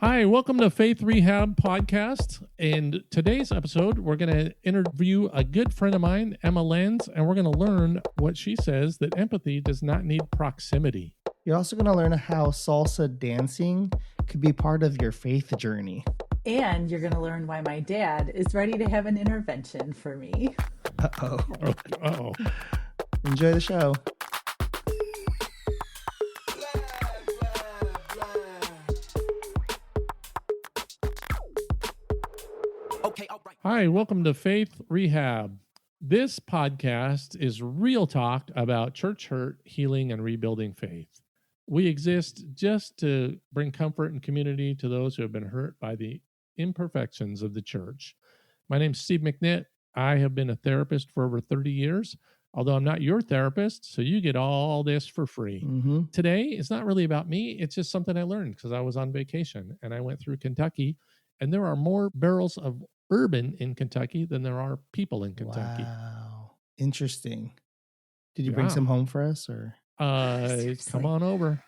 Hi, welcome to Faith Rehab Podcast. And today's episode, we're going to interview a good friend of mine, Emma Lenz, and we're going to learn what she says that empathy does not need proximity. You're also going to learn how salsa dancing could be part of your faith journey. And you're going to learn why my dad is ready to have an intervention for me. Uh-oh. Uh-oh. Enjoy the show. Hi, welcome to Faith Rehab. This podcast is real talk about church hurt, healing, and rebuilding faith. We exist just to bring comfort and community to those who have been hurt by the imperfections of the church. My name's Steve McNitt. I have been a therapist for over 30 years, although I'm not your therapist, so you get all this for free. Mm-hmm. Today, it's not really about me. It's just something I learned because I was on vacation and I went through Kentucky, and there are more barrels of bourbon in Kentucky than there are people in Kentucky. Wow. Interesting. Did you bring some home for us, or? Come on over.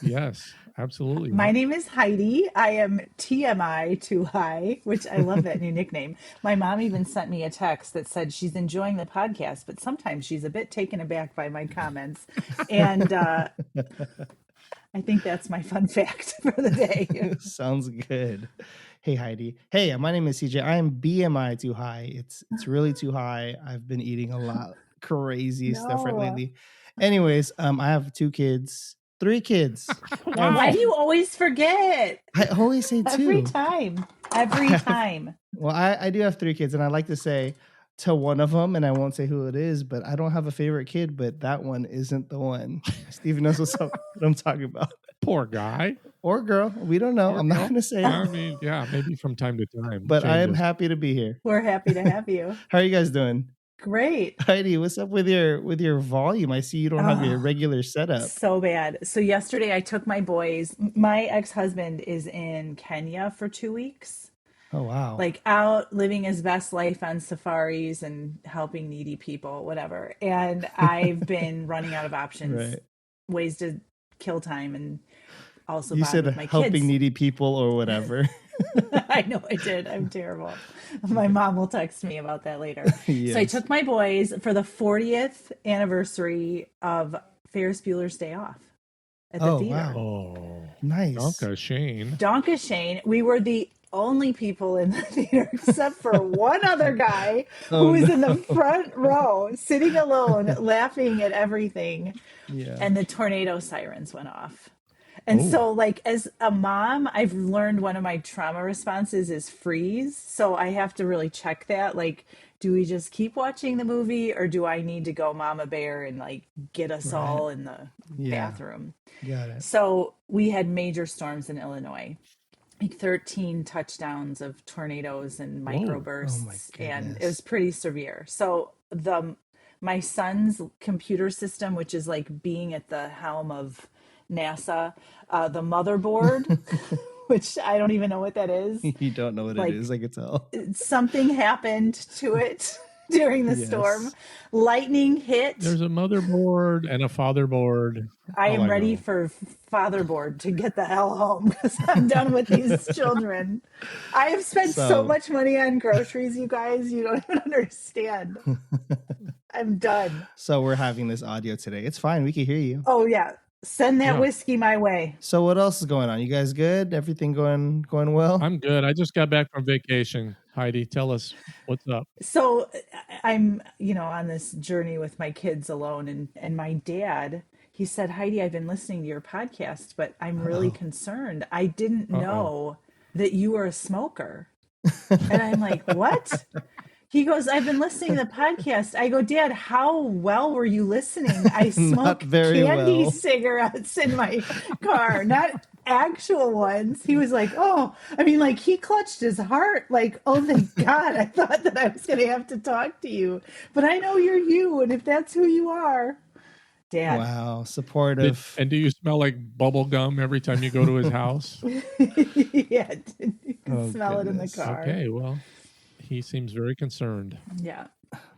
Yes, absolutely. My name is Heidi. I am TMI too high, which I love that new nickname. My mom even sent me a text that said she's enjoying the podcast, but sometimes she's a bit taken aback by my comments. And I think that's my fun fact for the day. Sounds good. Hey, Heidi. Hey, my name is CJ. I am BMI too high. It's really too high. I've been eating a lot crazy stuff lately. Anyways, I have 3 kids. Why do you always forget? I always say 2. Every time. Well, I do have 3 kids, and I like to say to one of them, and I won't say who it is, but I don't have a favorite kid, but that one isn't the one. Steve knows what I'm talking about. Poor guy. Or girl. We don't know. I'm not going to say. I mean, yeah, maybe from time to time. But I am happy to be here. We're happy to have you. How are you guys doing? Great. Heidi, what's up with your volume? I see you don't have your regular setup. So bad. So yesterday I took my boys. My ex-husband is in Kenya for 2 weeks. Oh, wow. Like out living his best life on safaris and helping needy people, whatever. And I've been running out of options, ways to kill time, and also you said with my helping kids. Needy people or whatever. I know I did. I'm terrible. My mom will text me about that later. Yes. So I took my boys for the 40th anniversary of Ferris Bueller's Day Off at the theater. Wow. Oh, nice. Donka Shane. We were the only people in the theater except for one other guy who was in the front row, sitting alone, laughing at everything. Yeah. And the tornado sirens went off. And so, like, as a mom, I've learned one of my trauma responses is freeze. So I have to really check that. Like, do we just keep watching the movie, or do I need to go mama bear and, like, get us all in the bathroom? Got it. So we had major storms in Illinois, like 13 touchdowns of tornadoes and microbursts. And it was pretty severe. So my son's computer system, which is like being at the helm of NASA, the motherboard, which I don't even know what that is. You don't know what it is, I can tell. Something happened to it during the storm. Lightning hit. There's a motherboard and a fatherboard. I am ready for fatherboard to get the hell home because I'm done with these children. I have spent so much money on groceries, you guys. You don't even understand. I'm done. So we're having this audio today. It's fine. We can hear you. Oh, yeah. Send that whiskey my way. So what else is going on? You guys good? Everything going well? I'm good. I just got back from vacation. Heidi, tell us what's up. So I'm, on this journey with my kids alone. And my dad, he said, Heidi, I've been listening to your podcast, but I'm really concerned. I didn't know that you were a smoker. And I'm like, what? He goes, I've been listening to the podcast. I go, Dad, how well were you listening? I smoke candy cigarettes in my car, not actual ones. He was like, he clutched his heart. Like, oh, thank God. I thought that I was going to have to talk to you. But I know you're you. And if that's who you are, Dad. Wow, supportive. And do you smell like bubble gum every time you go to his house? Yeah, you can smell it in the car. Okay, well. He seems very concerned. Yeah.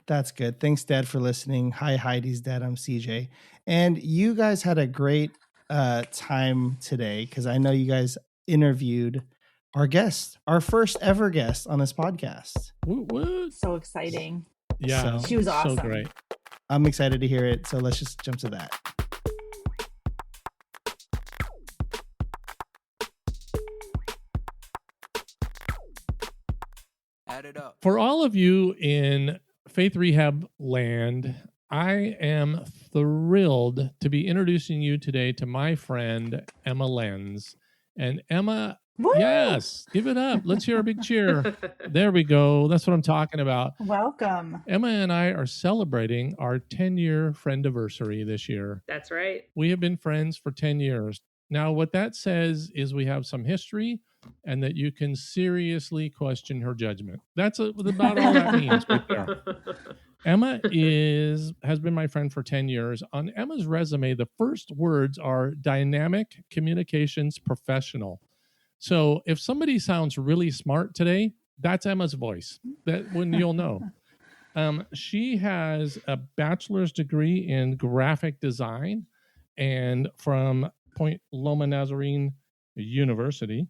That's good. Thanks, Dad, for listening. Hi, Heidi's dad. I'm CJ. And you guys had a great time today because I know you guys interviewed our guest, our first ever guest on this podcast. What? So exciting. Yeah, she was awesome. So great. I'm excited to hear it. So let's just jump to that. Add it up. For all of you in Faith Rehab land, I am thrilled to be introducing you today to my friend, Emma Lenz. And Emma, Woo! Yes, give it up. Let's hear a big cheer. There we go. That's what I'm talking about. Welcome. Emma and I are celebrating our 10-year friendiversary this year. That's right. We have been friends for 10 years. Now, what that says is we have some history and that you can seriously question her judgment. That's about all that means right there. Emma has been my friend for 10 years. On Emma's resume, the first words are dynamic communications professional. So if somebody sounds really smart today, that's Emma's voice. That when you'll know. She has a bachelor's degree in graphic design and from Point Loma Nazarene University.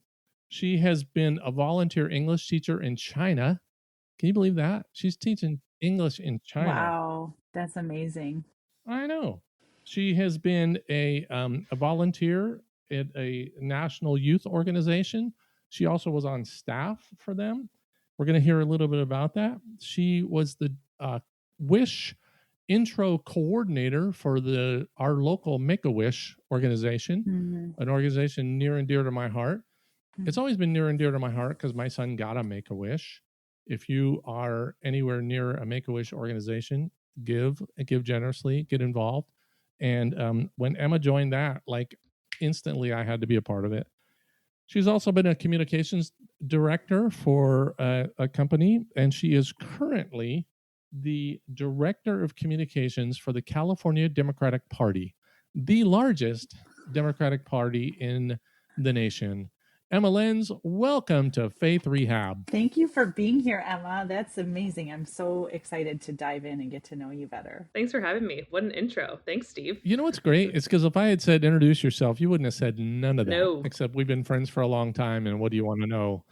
She has been a volunteer English teacher in China. Can you believe that? She's teaching English in China. Wow, that's amazing. I know. She has been a volunteer at a national youth organization. She also was on staff for them. We're going to hear a little bit about that. She was the Wish intro coordinator for our local Make-A-Wish organization, an organization near and dear to my heart. It's always been near and dear to my heart because my son got a Make-A-Wish. If you are anywhere near a Make-A-Wish organization, give generously, get involved. And when Emma joined that, like instantly I had to be a part of it. She's also been a communications director for a company, and she is currently the director of communications for the California Democratic Party, the largest Democratic Party in the nation. Emma Lenz, welcome to Faith Rehab. Thank you for being here, Emma. That's amazing. I'm so excited to dive in and get to know you better. Thanks for having me. What an intro. Thanks, Steve. You know what's great? It's because if I had said introduce yourself, you wouldn't have said none of that. No. Except we've been friends for a long time, and what do you want to know?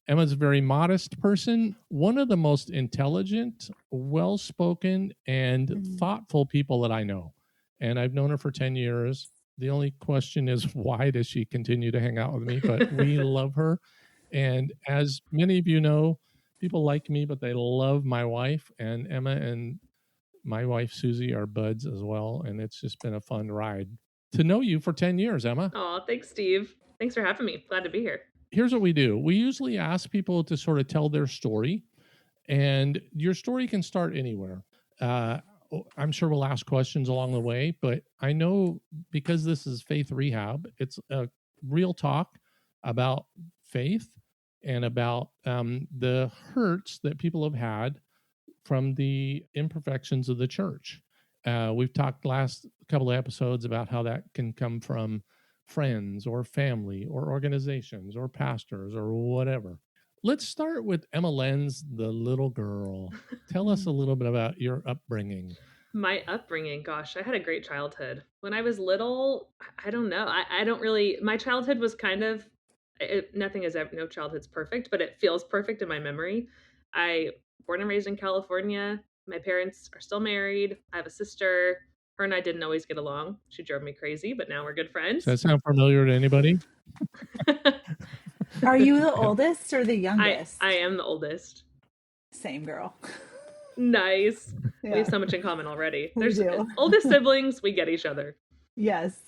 Emma's a very modest person, one of the most intelligent, well-spoken, and thoughtful people that I know. And I've known her for 10 years. The only question is, why does she continue to hang out with me? But we love her. And as many of you know, people like me, but they love my wife. And Emma and my wife, Susie, are buds as well. And it's just been a fun ride to know you for 10 years, Emma. Oh, thanks, Steve. Thanks for having me. Glad to be here. Here's what we do. We usually ask people to sort of tell their story. And your story can start anywhere. I'm sure we'll ask questions along the way, but I know because this is Faith Rehab, it's a real talk about faith and about the hurts that people have had from the imperfections of the church. We've talked last couple of episodes about how that can come from friends or family or organizations or pastors or whatever. Let's start with Emma Lenz, the little girl. Tell us a little bit about your upbringing. My upbringing, gosh, I had a great childhood. When I was little, I don't know. I don't really, my childhood was kind of, no childhood's perfect, but it feels perfect in my memory. Born and raised in California. My parents are still married. I have a sister. Her and I didn't always get along. She drove me crazy, but now we're good friends. Does that sound familiar to anybody? Are you the oldest or the youngest? I am the oldest. Same girl. Nice. Yeah. We have so much in common already. We There's do. oldest siblings, we get each other. Yes.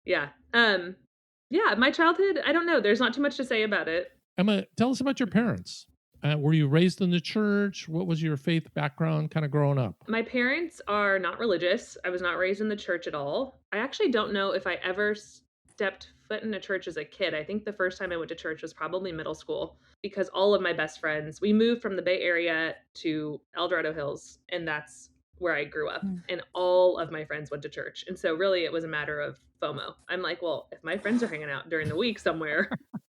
Yeah. Yeah, my childhood, I don't know. There's not too much to say about it. Emma, tell us about your parents. Were you raised in the church? What was your faith background kind of growing up? My parents are not religious. I was not raised in the church at all. I actually don't know if I ever stepped foot in a church as a kid. I think the first time I went to church was probably middle school because all of my best friends, we moved from the Bay Area to El Dorado Hills, and that's where I grew up. And all of my friends went to church. And so really it was a matter of FOMO. I'm like, well, if my friends are hanging out during the week somewhere,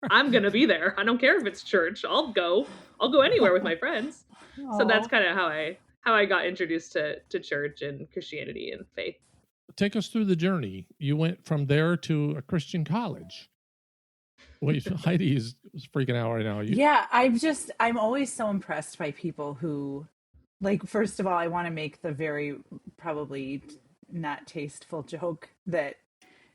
I'm going to be there. I don't care if it's church. I'll go anywhere with my friends. So that's kind of how I got introduced to church and Christianity and faith. Take us through the journey. You went from there to a Christian college. Wait, Heidi is freaking out right now. Yeah, I'm always so impressed by people who, like, first of all, I want to make the very probably not tasteful joke that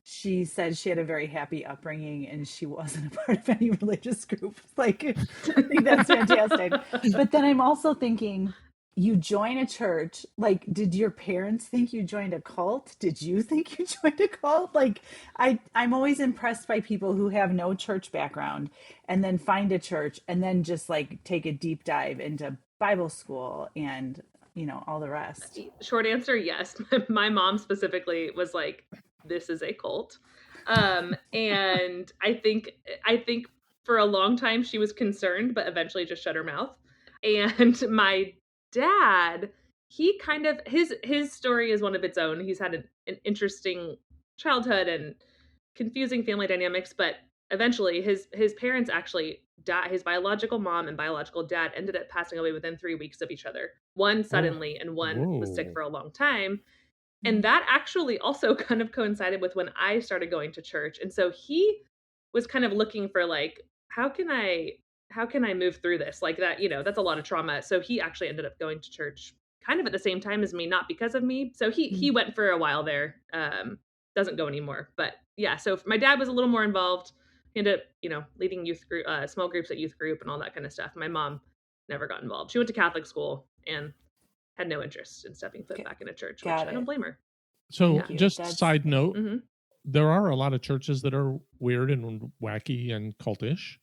she said she had a very happy upbringing and she wasn't a part of any religious group. Like, I think that's fantastic. But then I'm also thinking, you join a church. Like, did your parents think you joined a cult? Did you think you joined a cult? Like, I'm always impressed by people who have no church background and then find a church and then just like take a deep dive into Bible school and, all the rest. Short answer, yes. My mom specifically was like, this is a cult. And I think for a long time she was concerned, but eventually just shut her mouth. And my dad, he kind of, his story is one of its own. He's had an interesting childhood and confusing family dynamics, but eventually his parents actually died. His biological mom and biological dad ended up passing away within 3 weeks of each other. One suddenly and one was sick for a long time. And that actually also kind of coincided with when I started going to church. And so he was kind of looking for like, how can I move through this? Like that, that's a lot of trauma. So he actually ended up going to church kind of at the same time as me, not because of me. So he went for a while there. Doesn't go anymore. But yeah, so my dad was a little more involved. He ended up, leading youth group, small groups at youth group and all that kind of stuff. My mom never got involved. She went to Catholic school and had no interest in stepping foot back in a church, which I don't blame her. So just side note, there are a lot of churches that are weird and wacky and cultish.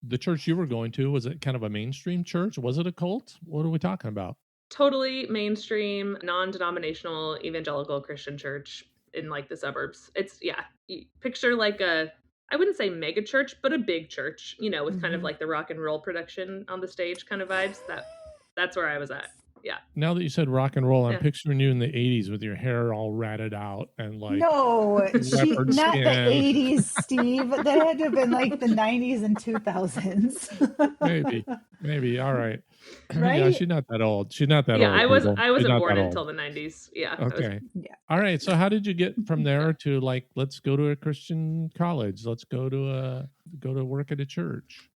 The church you were going to, was it kind of a mainstream church? Was it a cult? What are we talking about? Totally mainstream, non-denominational evangelical Christian church in like the suburbs. It's picture like I wouldn't say mega church, but a big church, with kind of like the rock and roll production on the stage kind of vibes. That's where I was at. Yeah. Now that you said rock and roll, I'm picturing you in the 80s with your hair all ratted out and like not the 80s, Steve. That had to have been like the 90s and 2000s. maybe. All right. Right? Yeah, she's not that old. Yeah, I wasn't born until the 90s. Yeah. Okay. All right. So how did you get from there to like, let's go to a Christian college? Let's go to work at a church?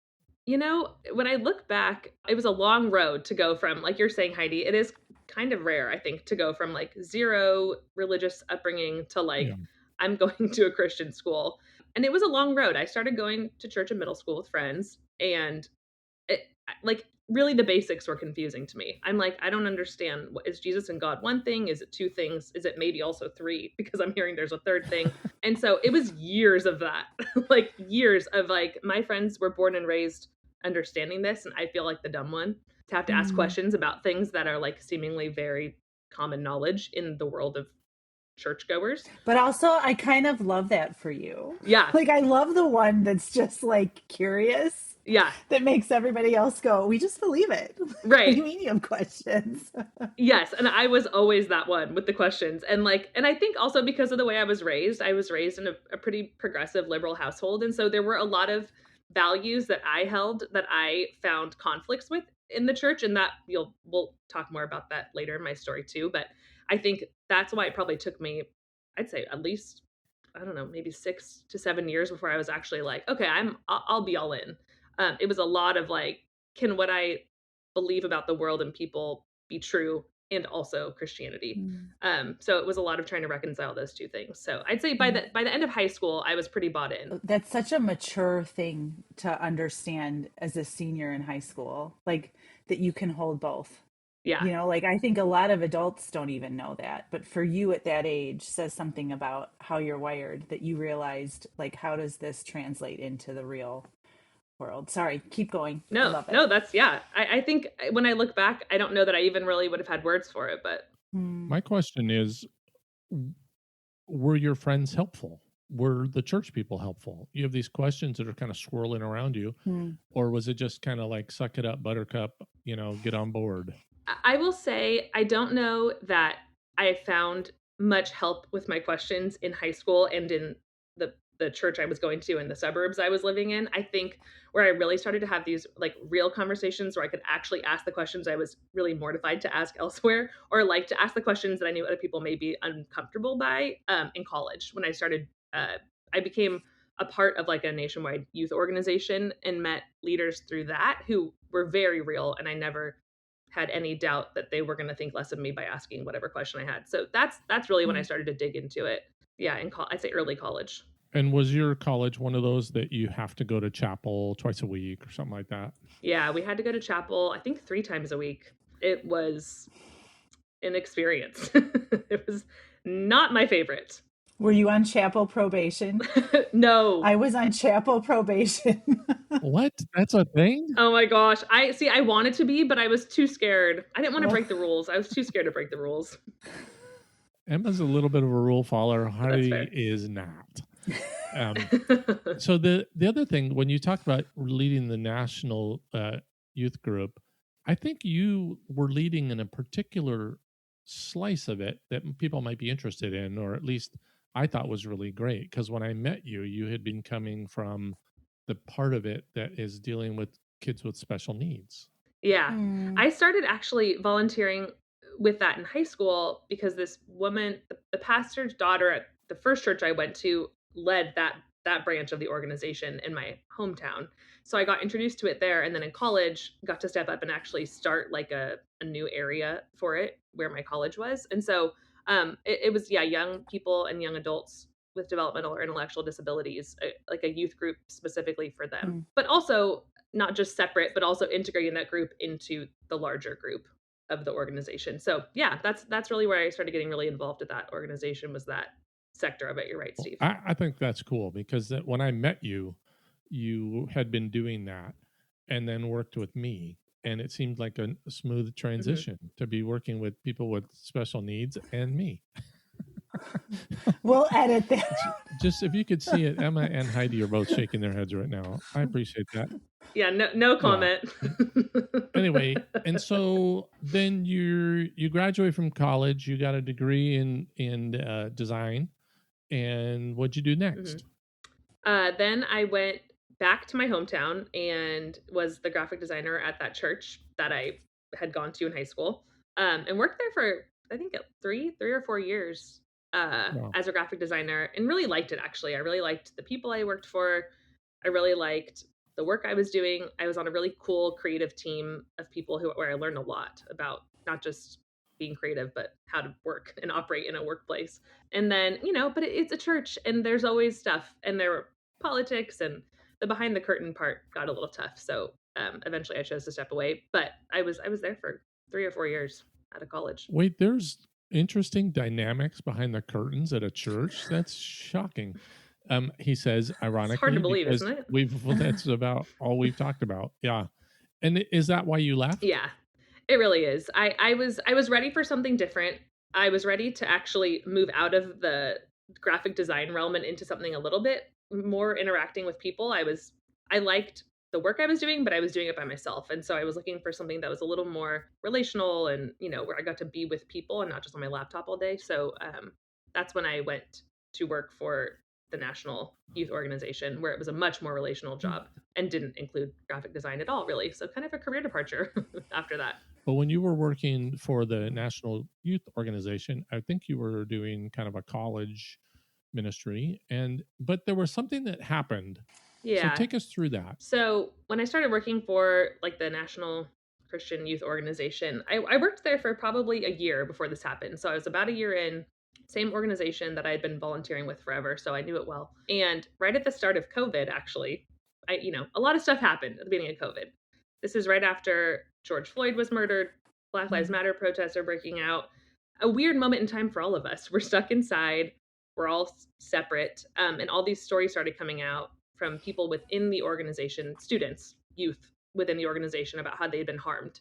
When I look back, it was a long road to go from, like you're saying, Heidi, it is kind of rare, I think, to go from like zero religious upbringing to like, I'm going to a Christian school. And it was a long road. I started going to church in middle school with friends, and like really the basics were confusing to me. I'm like, I don't understand. Is Jesus and God one thing? Is it two things? Is it maybe also three? Because I'm hearing there's a third thing. And so it was years of that, like years of like, my friends were born and raised understanding this, and I feel like the dumb one to have to ask questions about things that are like seemingly very common knowledge in the world of churchgoers. But also I kind of love that for you. Yeah. Like I love the one that's just like curious. Yeah. That makes everybody else go, we just believe it. Right. What do you mean you have questions? Yes. And I was always that one with the questions. And I think also because of the way I was raised in a pretty progressive liberal household. And so there were a lot of values that I held that I found conflicts with in the church, and that we'll talk more about that later in my story too. But I think that's why it probably took me, I'd say at least, I don't know, maybe 6 to 7 years before I was actually like, okay, I'll be all in. It was a lot of like, can what I believe about the world and people be true, and also Christianity. So it was a lot of trying to reconcile those two things. So I'd say by the end of high school, I was pretty bought in. That's such a mature thing to understand as a senior in high school, like that you can hold both. Yeah. Like I think a lot of adults don't even know that, but for you at that age says something about how you're wired, that you realized like, how does this translate into the real world? Sorry, keep going. No, that's, I think when I look back, I don't know that I even really would have had words for it, but. My question is, were your friends helpful? Were the church people helpful? You have these questions that are kind of swirling around you, or was it just kind of like, suck it up, buttercup, get on board? I will say, I don't know that I found much help with my questions in high school and in the church I was going to in the suburbs I was living in. I think where I really started to have these like real conversations where I could actually ask the questions I was really mortified to ask elsewhere, or like to ask the questions that I knew other people may be uncomfortable by, in college. When I started, I became a part of like a nationwide youth organization and met leaders through that who were very real. And I never had any doubt that they were going to think less of me by asking whatever question I had. So that's really when I started to dig into it. Yeah. I'd say early college. And was your college one of those that you have to go to chapel twice a week or something like that? Yeah, we had to go to chapel, I think 3 times a week. It was an experience. It was not my favorite. Were you on chapel probation? No. I was on chapel probation. What? That's a thing? Oh my gosh. I wanted to be, but I was too scared. I didn't want to break the rules. I was too scared to break the rules. Emma's a little bit of a rule follower. Heidi is not. So the other thing, when you talk about leading the national youth group, I think you were leading in a particular slice of it that people might be interested in, or at least I thought was really great. Because when I met you, you had been coming from the part of it that is dealing with kids with special needs. Yeah. I started actually volunteering with that in high school because this woman, the pastor's daughter at the first church I went to, led that branch of the organization in my hometown. So I got introduced to it there, and then in college got to step up and actually start like a new area for it where my college was. And so it was young people and young adults with developmental or intellectual disabilities, like a youth group specifically for them, but also not just separate, but also integrating that group into the larger group of the organization. So yeah, that's really where I started getting really involved with that organization, was that sector of it. You're right, Steve. I think that's cool because when I met you, you had been doing that and then worked with me. And it seemed like a smooth transition to be working with people with special needs and me. We'll edit that. Just if you could see it, Emma and Heidi are both shaking their heads right now. I appreciate that. Yeah, no comment. Yeah. Anyway, and so then you graduate from college, you got a degree in design, and what'd you do next? Then I went back to my hometown and was the graphic designer at that church that I had gone to in high school, and worked there for I think 3 or 4 years as a graphic designer, and really liked it. Actually, I really liked the people I worked for. I really liked the work I was doing. I was on a really cool creative team of people where I learned a lot about not just being creative, but how to work and operate in a workplace. And then, but it's a church and there's always stuff, and there were politics, and the behind the curtain part got a little tough. So eventually I chose to step away, but I was there for 3 or 4 years out of college. Wait, there's interesting dynamics behind the curtains at a church? That's shocking. He says, ironically, it's hard to believe, isn't it? That's about all we've talked about. Yeah. And is that why you left? Yeah, it really is. I was ready for something different. I was ready to actually move out of the graphic design realm and into something a little bit more interacting with people. I liked the work I was doing, but I was doing it by myself. And so I was looking for something that was a little more relational and, where I got to be with people and not just on my laptop all day. So that's when I went to work for the National Youth Organization, where it was a much more relational job and didn't include graphic design at all, really. So kind of a career departure after that. But when you were working for the National Youth Organization, I think you were doing kind of a college ministry, but there was something that happened. Yeah. So take us through that. So when I started working for like the National Christian Youth Organization, I worked there for probably a year before this happened. So I was about a year in, same organization that I had been volunteering with forever. So I knew it well. And right at the start of COVID, actually, a lot of stuff happened at the beginning of COVID. This is right after George Floyd was murdered. Black Lives Matter protests are breaking out. A weird moment in time for all of us. We're stuck inside. We're all separate. And all these stories started coming out from people within the organization, students, youth within the organization, about how they'd been harmed.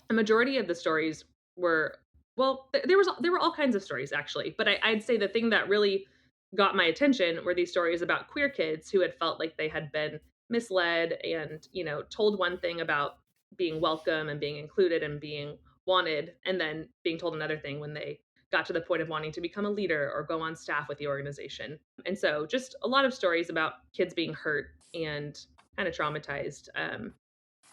A majority of the stories were, there were all kinds of stories, actually. But I'd say the thing that really got my attention were these stories about queer kids who had felt like they had been misled and, told one thing about being welcome and being included and being wanted, and then being told another thing when they got to the point of wanting to become a leader or go on staff with the organization. And so just a lot of stories about kids being hurt and kind of traumatized.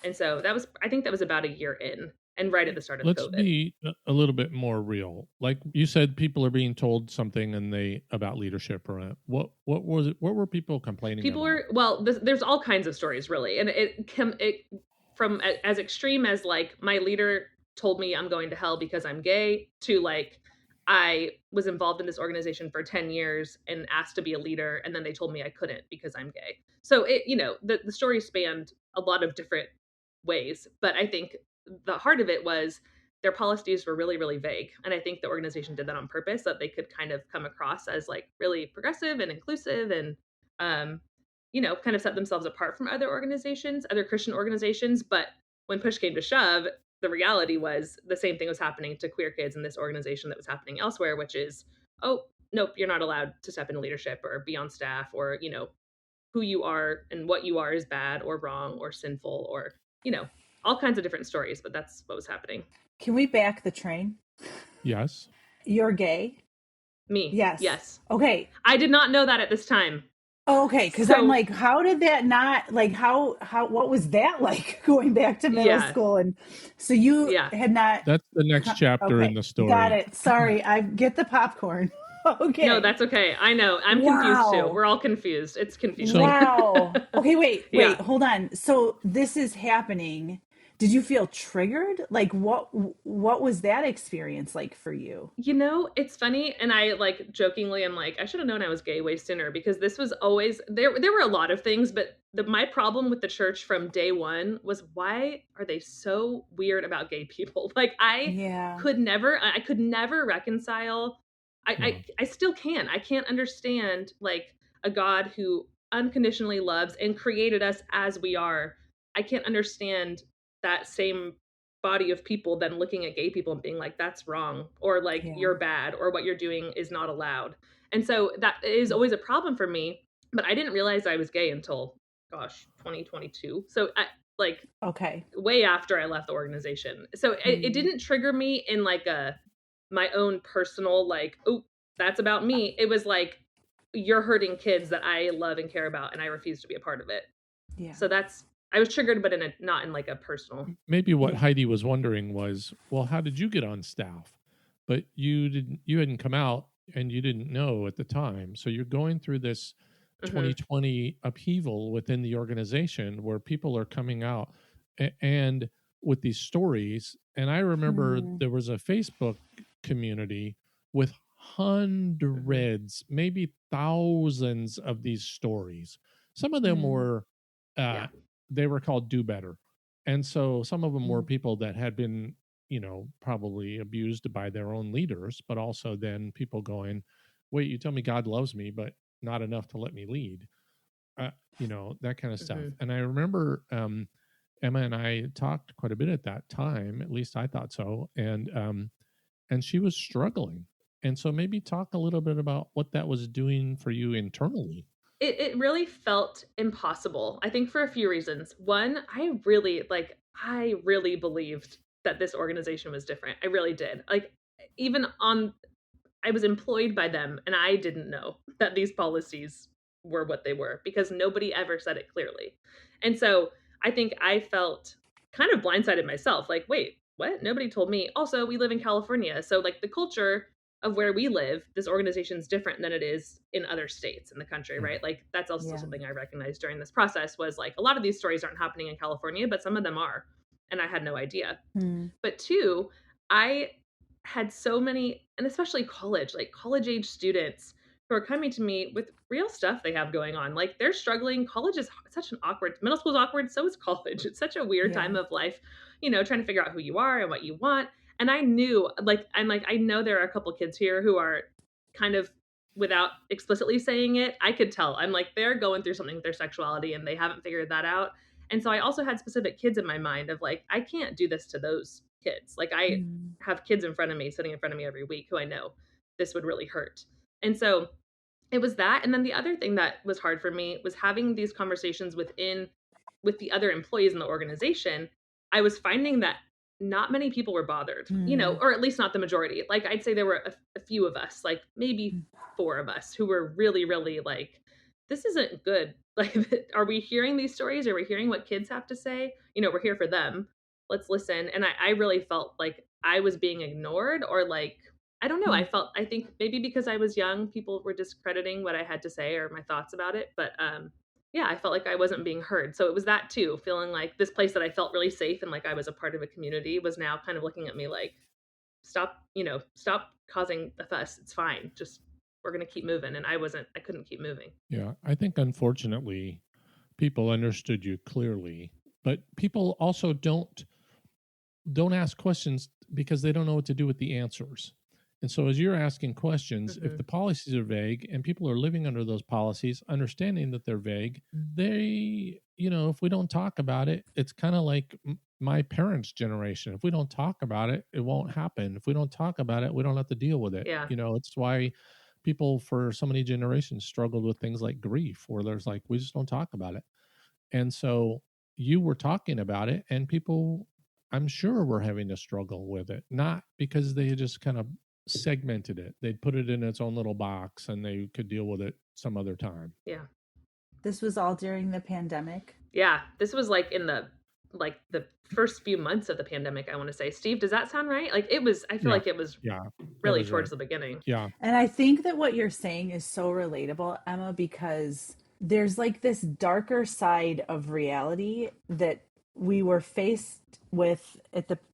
And so I think that was about a year in. and right at the start of Let's COVID. be a little bit more real. Like you said, people are being told something about leadership or what was it? What were people complaining about? There's all kinds of stories really. And it from as extreme as like my leader told me I'm going to hell because I'm gay to like I was involved in this organization for 10 years and asked to be a leader. And then they told me I couldn't because I'm gay. So the story spanned a lot of different ways, but I think the heart of it was their policies were really, really vague. And I think the organization did that on purpose, so that they could kind of come across as like really progressive and inclusive and, kind of set themselves apart from other organizations, other Christian organizations. But when push came to shove, the reality was the same thing was happening to queer kids in this organization that was happening elsewhere, which is, oh, nope, you're not allowed to step into leadership or be on staff, or, who you are and what you are is bad or wrong or sinful or, all kinds of different stories, but that's what was happening. Can we back the train? Yes. You're gay? Me? Yes. Okay. I did not know that at this time. Oh, okay, because I'm like, how did that not, like, how what was that like going back to middle school? And so you had not. That's the next chapter in the story. Got it. Sorry, I get the popcorn. Okay. No, that's okay. I know. I'm confused too. We're all confused. It's confusing. Wow. Okay, wait, hold on. So this is happening. Did you feel triggered? Like what was that experience like for you? It's funny, and I like jokingly I'm like, I should have known I was gay way sooner, because this was always there were a lot of things, but my problem with the church from day one was, why are they so weird about gay people? Like I could never reconcile. I still can. I can't understand like a God who unconditionally loves and created us as we are. I can't understand that same body of people then looking at gay people and being like, that's wrong, or like you're bad, or what you're doing is not allowed. And so that is always a problem for me, but I didn't realize I was gay until 2022. So way after I left the organization. So it didn't trigger me in like my own personal like, oh, that's about me. It was like, you're hurting kids that I love and care about, and I refuse to be a part of it. Yeah. So I was triggered, but not in like a personal. Maybe what Heidi was wondering was, well, how did you get on staff? But you hadn't come out and you didn't know at the time. So you're going through this 2020 upheaval within the organization where people are coming out and with these stories. And I remember there was a Facebook community with hundreds, maybe thousands of these stories. Some of them were they were called Do Better. And so some of them were people that had been, probably abused by their own leaders, but also then people going, wait, you tell me God loves me, but not enough to let me lead, that kind of stuff. And I remember Emma and I talked quite a bit at that time, at least I thought so. And she was struggling. And so maybe talk a little bit about what that was doing for you internally. It really felt impossible, I think, for a few reasons. One, I really believed that this organization was different. I really did. Like, I was employed by them, and I didn't know that these policies were what they were, because nobody ever said it clearly. And so I think I felt kind of blindsided myself. Like, wait, what? Nobody told me. Also, we live in California. So like the culture of where we live, this organization is different than it is in other states in the country, right? Like that's also something I recognized during this process, was like a lot of these stories aren't happening in California, but some of them are. And I had no idea. But two, I had so many, and especially college age students who are coming to me with real stuff they have going on. Like they're struggling. College is such an awkward, middle school is awkward. So is college. It's such a weird time of life, trying to figure out who you are and what you want. And I knew, I know there are a couple kids here who are kind of, without explicitly saying it, I could tell. I'm like, they're going through something with their sexuality and they haven't figured that out. And so I also had specific kids in my mind of like, I can't do this to those kids. Like I have kids in front of me, sitting in front of me every week, who I know this would really hurt. And so it was that. And then the other thing that was hard for me was having these conversations with the other employees in the organization. I was finding that not many people were bothered, or at least not the majority. Like I'd say there were a few of us, like maybe 4 of us, who were really, really like, this isn't good. Like, are we hearing these stories? Are we hearing what kids have to say? We're here for them. let's listen. And I really felt like I was being ignored, or like, I don't know. I think maybe because I was young, people were discrediting what I had to say or my thoughts about it. But yeah, I felt like I wasn't being heard. So it was that too, feeling like this place that I felt really safe and like I was a part of a community was now kind of looking at me like, stop causing a fuss. It's fine. Just, we're going to keep moving. And I couldn't keep moving. Yeah. I think unfortunately people understood you clearly, but people also don't ask questions because they don't know what to do with the answers. And so as you're asking questions, if the policies are vague and people are living under those policies, understanding that they're vague, they, if we don't talk about it, it's kind of like my parents' generation. If we don't talk about it, it won't happen. If we don't talk about it, we don't have to deal with it. Yeah. It's why people for so many generations struggled with things like grief, where there's like, we just don't talk about it. And so you were talking about it, and people, I'm sure, were having to struggle with it, not because they just kind of segmented it. They'd put it in its own little box and they could deal with it some other time. Yeah. This was all during the pandemic? Yeah. This was like in the first few months of the pandemic, I want to say. Steve, does that sound right? Like it was, I feel like it was really towards the beginning. Yeah. And I think that what you're saying is so relatable, Emma, because there's like this darker side of reality that we were faced with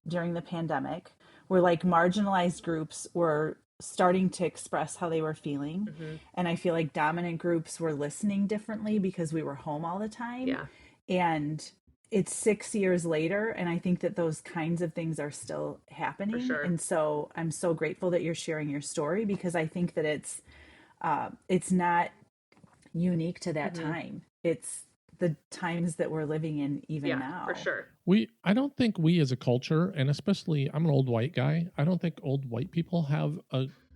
during the pandemic, where like marginalized groups were starting to express how they were feeling. And I feel like dominant groups were listening differently because we were home all the time. Yeah. And it's 6 years later, and I think that those kinds of things are still happening. For sure. And so I'm so grateful that you're sharing your story, because I think that it's not unique to that time. It's the times that we're living in even now. For sure. I don't think we as a culture, and especially I'm an old white guy, I don't think old white people have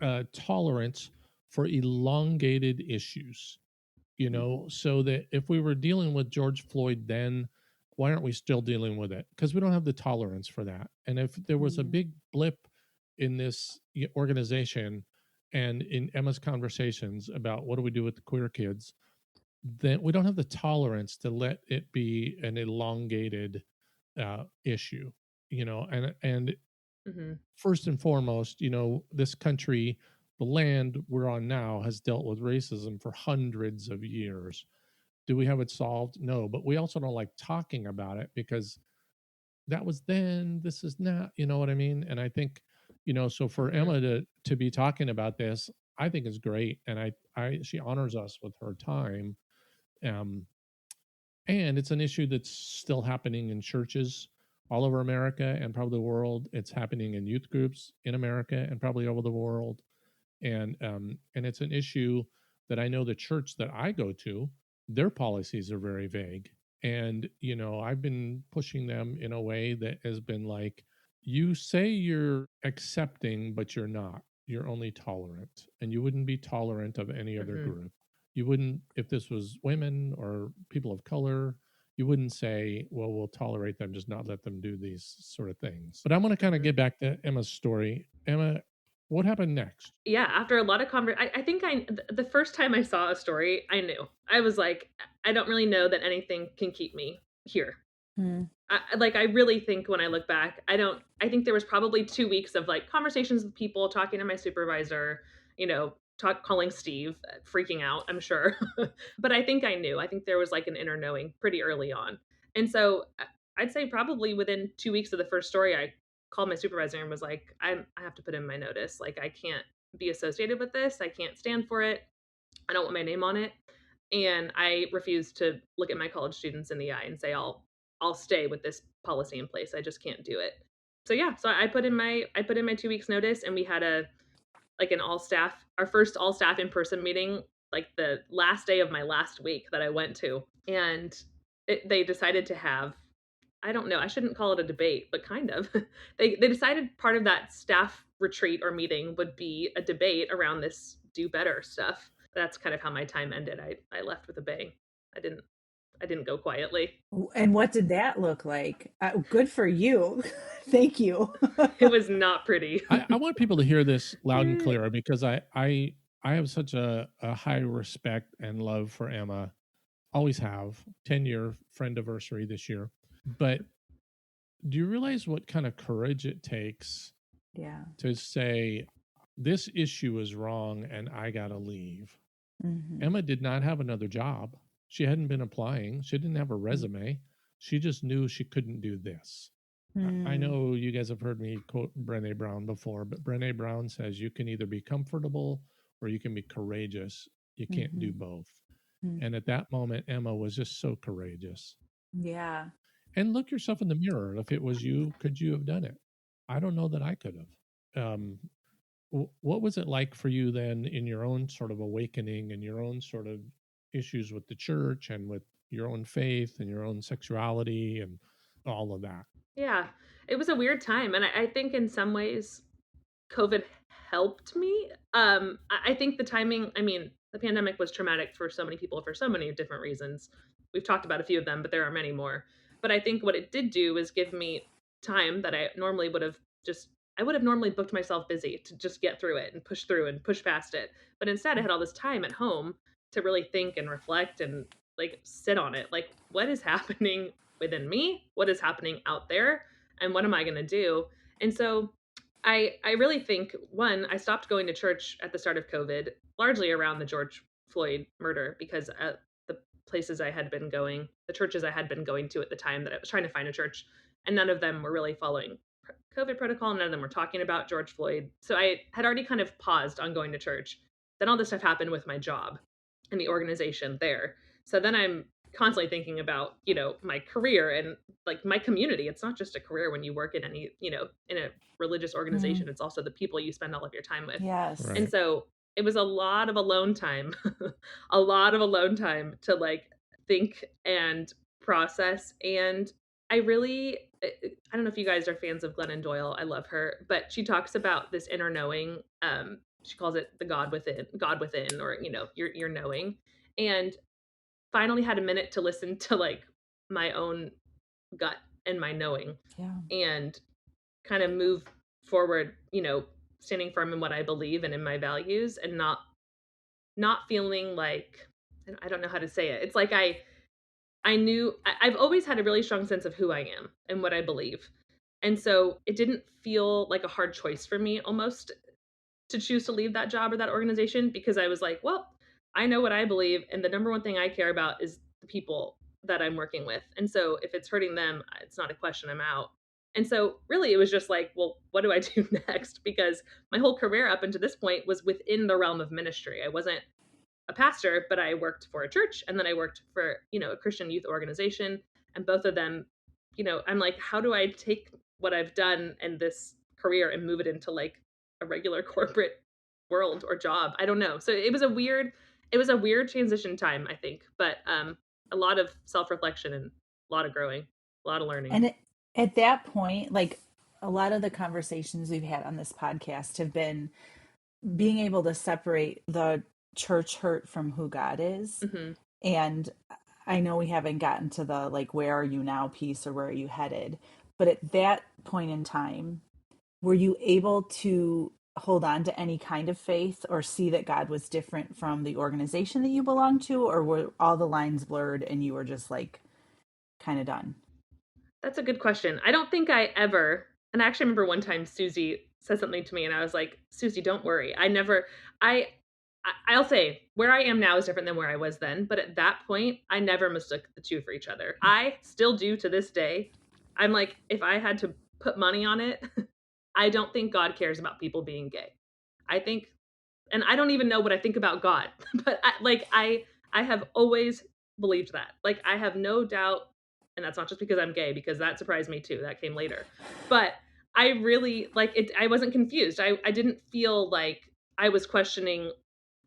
a tolerance for elongated issues, so that if we were dealing with George Floyd then, why aren't we still dealing with it? Because we don't have the tolerance for that. And if there was a big blip in this organization and in Emma's conversations about what do we do with the queer kids, then we don't have the tolerance to let it be an elongated issue, and first and foremost, this country, the land we're on now, has dealt with racism for hundreds of years. Do we have it solved? No, but we also don't like talking about it because that was then, this is not, you know what I mean? And I think, so for Emma to be talking about this, I think is great. And she honors us with her time. And it's an issue that's still happening in churches all over America and probably the world. It's happening in youth groups in America and probably over the world. And it's an issue that I know the church that I go to, their policies are very vague. And, I've been pushing them in a way that has been like, you say you're accepting, but you're not. You're only tolerant, and you wouldn't be tolerant of any other group. You wouldn't, if this was women or people of color, you wouldn't say, well, we'll tolerate them, just not let them do these sort of things. But I'm going to kind of get back to Emma's story. Emma, what happened next? Yeah, after a lot of I think the first time I saw a story, I knew. I was like, I don't really know that anything can keep me here. I really think when I look back, I think there was probably 2 weeks of like conversations with people, talking to my supervisor, calling Steve, freaking out, I'm sure. But I think I knew. I think there was like an inner knowing pretty early on. And so I'd say probably within 2 weeks of the first story, I called my supervisor and was like, I have to put in my notice. Like, I can't be associated with this. I can't stand for it. I don't want my name on it. And I refused to look at my college students in the eye and say, I'll stay with this policy in place. I just can't do it. So yeah, so I put in my 2 weeks notice, and we had our first all staff in-person meeting, like the last day of my last week that I went to. And they decided to have, I don't know, I shouldn't call it a debate, but kind of. They decided part of that staff retreat or meeting would be a debate around this do better stuff. That's kind of how my time ended. I left with a bang. I didn't go quietly. And what did that look like? Good for you. Thank you. It was not pretty. I want people to hear this loud and clear, because I have such a high respect and love for Emma. Always have. 10-year friend anniversary this year. But do you realize what kind of courage it takes to say, this issue is wrong and I got to leave? Mm-hmm. Emma did not have another job. She hadn't been applying. She didn't have a resume. She just knew she couldn't do this. I know you guys have heard me quote Brené Brown before, but Brené Brown says you can either be comfortable or you can be courageous. You can't do both. And at that moment, Emma was just so courageous. Yeah. And look yourself in the mirror. If it was you, could you have done it? I don't know that I could have. What was it like for you then in your own sort of awakening and your own sort of issues with the church and with your own faith and your own sexuality and all of that? Yeah, it was a weird time. And I think in some ways, COVID helped me. I think the timing, I mean, the pandemic was traumatic for so many people for so many different reasons. We've talked about a few of them, but there are many more. But I think what it did do was give me time that I normally would have I would have normally booked myself busy to just get through it and push past it. But instead, I had all this time at home to really think and reflect and like sit on it. Like, what is happening within me? What is happening out there? And what am I going to do? And so I really think, one, I stopped going to church at the start of COVID, largely around the George Floyd murder, because at the places I had been going, the churches I had been going to at the time that I was trying to find a church, and none of them were really following COVID protocol. None of them were talking about George Floyd. So I had already kind of paused on going to church. Then all this stuff happened with my job and the organization there. So then I'm constantly thinking about, my career and like my community. It's not just a career when you work in any, in a religious organization. It's also the people you spend all of your time with. Yes. Right. And so it was a lot of alone time, a lot of alone time to like think and process. And I don't know if you guys are fans of Glennon Doyle. I love her, but she talks about this inner knowing. She calls it the God within, or, your knowing. And finally had a minute to listen to like my own gut and my knowing, and kind of move forward, standing firm in what I believe and in my values, and not feeling like, I don't know how to say it. It's like I've always had a really strong sense of who I am and what I believe. And so it didn't feel like a hard choice for me almost to choose to leave that job or that organization, because I was like, well, I know what I believe, and the number one thing I care about is the people that I'm working with. And so if it's hurting them, it's not a question, I'm out. And so really it was just like, well, what do I do next? Because my whole career up until this point was within the realm of ministry. I wasn't a pastor, but I worked for a church, and then I worked for, a Christian youth organization. And both of them, I'm like, how do I take what I've done in this career and move it into like a regular corporate world or job? I don't know. So it was a weird transition time, I think, but a lot of self-reflection and a lot of growing, a lot of learning. And at that point, like a lot of the conversations we've had on this podcast have been being able to separate the church hurt from who God is. Mm-hmm. And I know we haven't gotten to the like, where are you now piece, or where are you headed? But at that point in time, were you able to hold on to any kind of faith or see that God was different from the organization that you belong to, or were all the lines blurred and you were just like kind of done? That's a good question. I don't think I ever, and I actually remember one time Susie said something to me and I was like, Susie, don't worry. I'll say where I am now is different than where I was then. But at that point, I never mistook the two for each other. I still do to this day. I'm like, if I had to put money on it, I don't think God cares about people being gay. I think, and I don't even know what I think about God, but I have always believed that. Like, I have no doubt, and that's not just because I'm gay, because that surprised me too. That came later. But I really, like, it. I wasn't confused. I didn't feel like I was questioning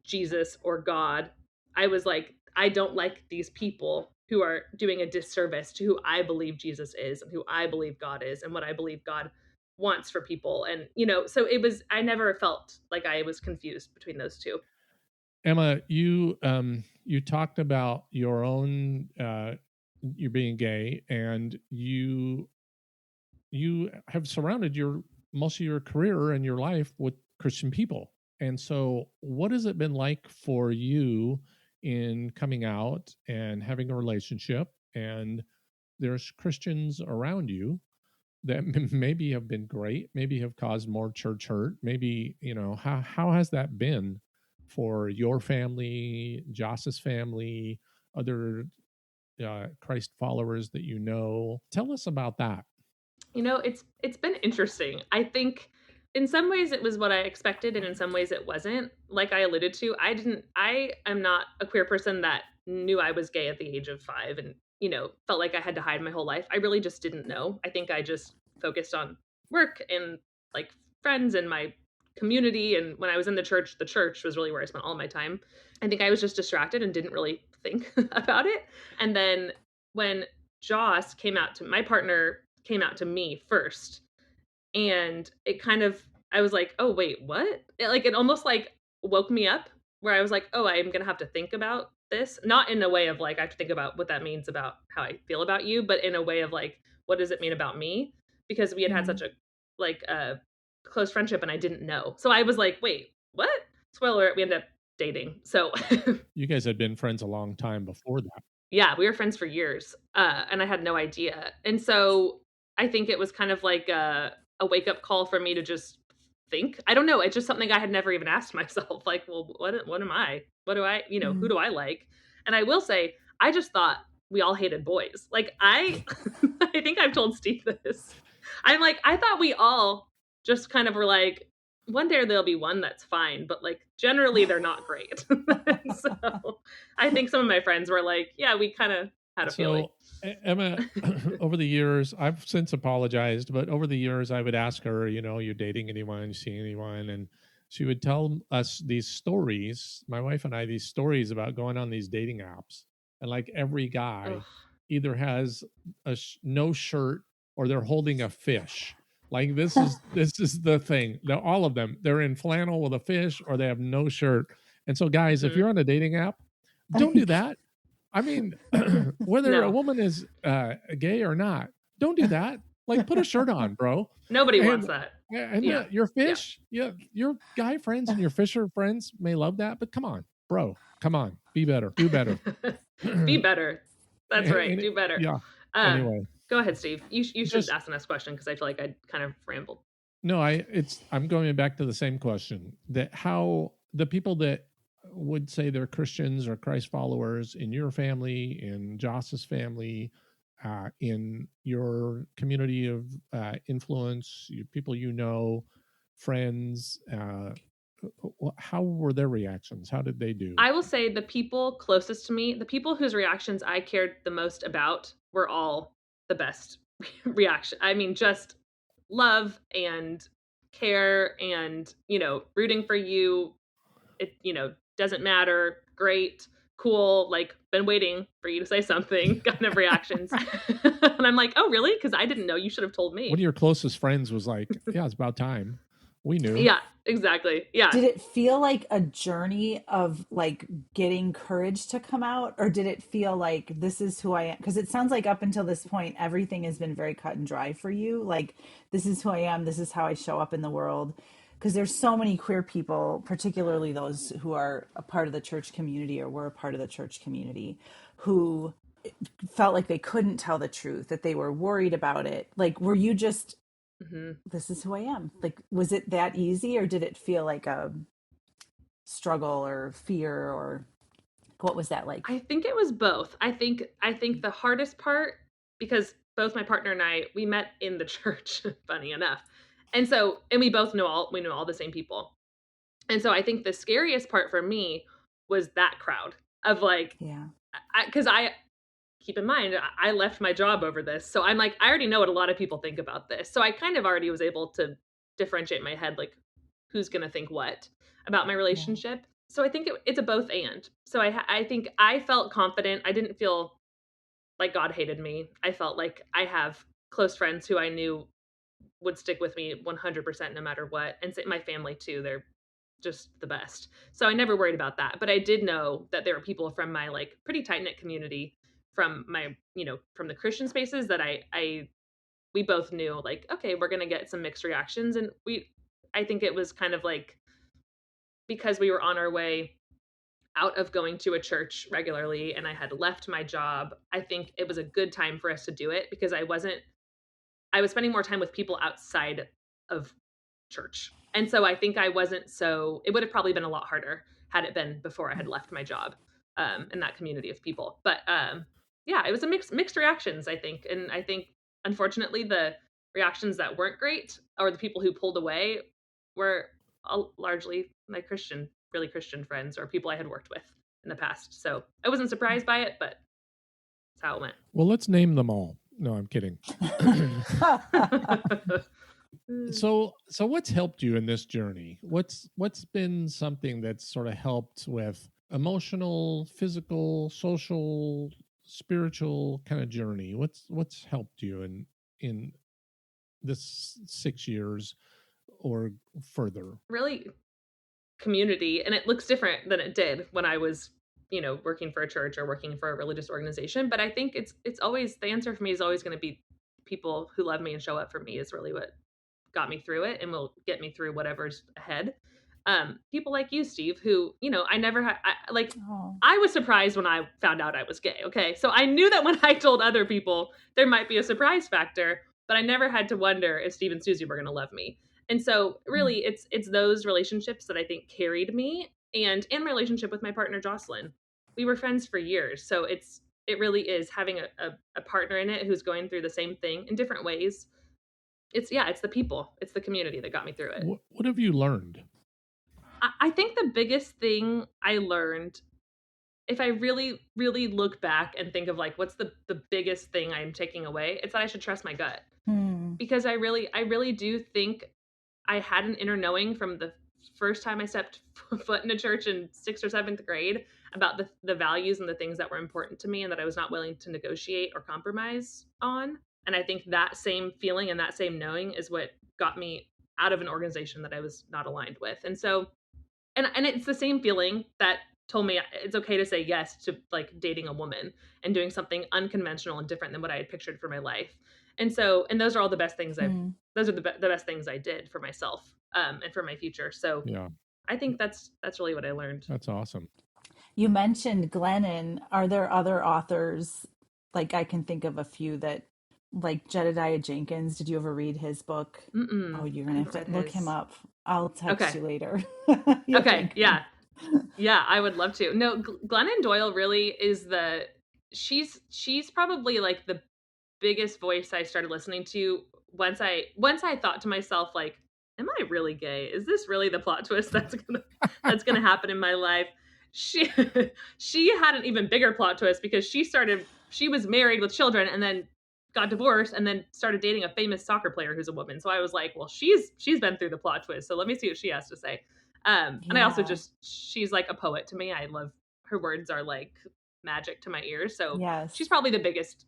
Jesus or God. I was like, I don't like these people who are doing a disservice to who I believe Jesus is and who I believe God is and what I believe God wants for people. And, so I never felt like I was confused between those two. Emma, you talked about your own, you being gay, and you have surrounded most of your career and your life with Christian people. And so what has it been like for you in coming out and having a relationship, and there's Christians around you? that maybe have been great, maybe have caused more church hurt, maybe, how has that been for your family, Joss's family, other Christ followers that you know? Tell us about that. It's been interesting. I think in some ways it was what I expected, and in some ways it wasn't. Like I alluded to, I am not a queer person that knew I was gay at the age of 5 and, felt like I had to hide my whole life. I really just didn't know. I think I just focused on work and like friends and my community. And when I was in the church was really where I spent all my time. I think I was just distracted and didn't really think about it. And then when Joss my partner came out to me first, and it kind of, I was like, oh wait, what? It almost like woke me up, where I was like, oh, I'm gonna have to think about this, not in a way of like I have to think about what that means about how I feel about you, but in a way of like, what does it mean about me? Because we had such a close friendship, and I didn't know. So I was like, wait, what? Spoiler alert, we ended up dating. So you guys had been friends a long time before that. Yeah, we were friends for years, and I had no idea. And so I think it was kind of like a wake-up call for me to just think. I don't know, it's just something I had never even asked myself. Like, well, what am I? What do I, who do I like? And I will say, I just thought we all hated boys. Like, I think I've told Steve this. I'm like, I thought we all just kind of were like, one day there'll be one that's fine, but like generally they're not great. So I think some of my friends were like, yeah, we kind of had a feeling. Emma, over the years, I've since apologized, but over the years I would ask her, you dating anyone, you seeing anyone? And she would tell us these stories, my wife and I, these stories about going on these dating apps. And like every guy either has no shirt or they're holding a fish. Like this is the thing. All of them, they're in flannel with a fish, or they have no shirt. And so, guys, if you're on a dating app, don't do that. I mean, whether a woman is gay or not, don't do that. Like, put a shirt on, bro. Nobody wants that. And your fish, your guy friends and your fisher friends may love that, but come on, bro, come on, be better, do better, be better. That's right, do better. Yeah. Anyway. Go ahead, Steve. You should ask the next question, because I feel like I kind of rambled. No, I'm going back to the same question, that how the people that would say they're Christians or Christ followers in your family, in Joss's family, in your community of influence, people friends, how were their reactions? How did they do? I will say the people closest to me, the people whose reactions I cared the most about, were all the best reaction. I mean, just love and care and, rooting for you. It, doesn't matter. Great, cool. Like, been waiting for you to say something kind of reactions. And I'm like, oh, really? Because I didn't know. You should have told me. One of your closest friends was like, yeah, it's about time. We knew. Yeah, exactly. Yeah. Did it feel like a journey of like getting courage to come out, or did it feel like this is who I am? Because it sounds like up until this point, everything has been very cut and dry for you. Like, this is who I am. This is how I show up in the world. Because there's so many queer people, particularly those who are a part of the church community or were a part of the church community, who felt like they couldn't tell the truth, that they were worried about it. Like, were you just... this is who I am? Like, was it that easy, or did it feel like a struggle or fear, or what was that like? I think it was both. I think the hardest part, because both my partner and I, we met in the church, funny enough. And we both know all the same people. And so I think the scariest part for me was that crowd of like, because I keep in mind, I left my job over this. So I'm like, I already know what a lot of people think about this. So I kind of already was able to differentiate in my head, like, who's going to think what about my relationship. Yeah. So I think it's a both and. So I think I felt confident. I didn't feel like God hated me. I felt like I have close friends who I knew would stick with me 100% no matter what. And my family too. They're just the best. So I never worried about that. But I did know that there were people from my like pretty tight-knit community, from my, from the Christian spaces, that we both knew, like, okay, we're going to get some mixed reactions. And I think it was kind of like, because we were on our way out of going to a church regularly and I had left my job, I think it was a good time for us to do it, because I I was spending more time with people outside of church. And so I think I wasn't it would have probably been a lot harder had it been before I had left my job in that community of people. But yeah, it was a mixed reactions, I think. And I think, unfortunately, the reactions that weren't great, or the people who pulled away, were largely my really Christian friends or people I had worked with in the past. So I wasn't surprised by it, but that's how it went. Well, let's name them all. No, I'm kidding. So what's helped you in this journey? What's been something that's sort of helped with emotional, physical, social, spiritual kind of journey? What's helped you in this 6 years or further? Really, community. And it looks different than it did when I was, working for a church or working for a religious organization. But I think it's always, the answer for me is always going to be people who love me and show up for me is really what got me through it and will get me through whatever's ahead. People like you, Steve, who, I never had, I was surprised when I found out I was gay. Okay. So I knew that when I told other people, there might be a surprise factor, but I never had to wonder if Steve and Susie were going to love me. And so really it's those relationships that I think carried me, and my relationship with my partner, Jocelyn. We were friends for years. So it really is having a partner in it who's going through the same thing in different ways. It's the people, it's the community that got me through it. What have you learned? I think the biggest thing I learned, if I really, really look back and think of what's the biggest thing I'm taking away, it's that I should trust my gut. Because I really do think I had an inner knowing from the first time I stepped foot in a church in 6th or 7th grade about the values and the things that were important to me and that I was not willing to negotiate or compromise on. And I think that same feeling and that same knowing is what got me out of an organization that I was not aligned with. And so, and it's the same feeling that told me it's okay to say yes to dating a woman and doing something unconventional and different than what I had pictured for my life. And so, and those are all the best things those are the best things I did for myself and for my future. So yeah, I think that's really what I learned. That's awesome. You mentioned Glennon. Are there other authors? I can think of a few that, Jedediah Jenkins. Did you ever read his book? Oh, you're going to have to look him up. I'll text you later. Okay. Yeah. Yeah, I would love to. No, Glennon Doyle really is she's probably the biggest voice I started listening to once I thought to myself, am I really gay? Is this really the plot twist that's gonna happen in my life? She had an even bigger plot twist because she was married with children and then got divorced and then started dating a famous soccer player who's a woman. So I was like, well, she's been through the plot twist. So let me see what she has to say. And I also she's like a poet to me. I love her words are like magic to my ears. So she's probably the biggest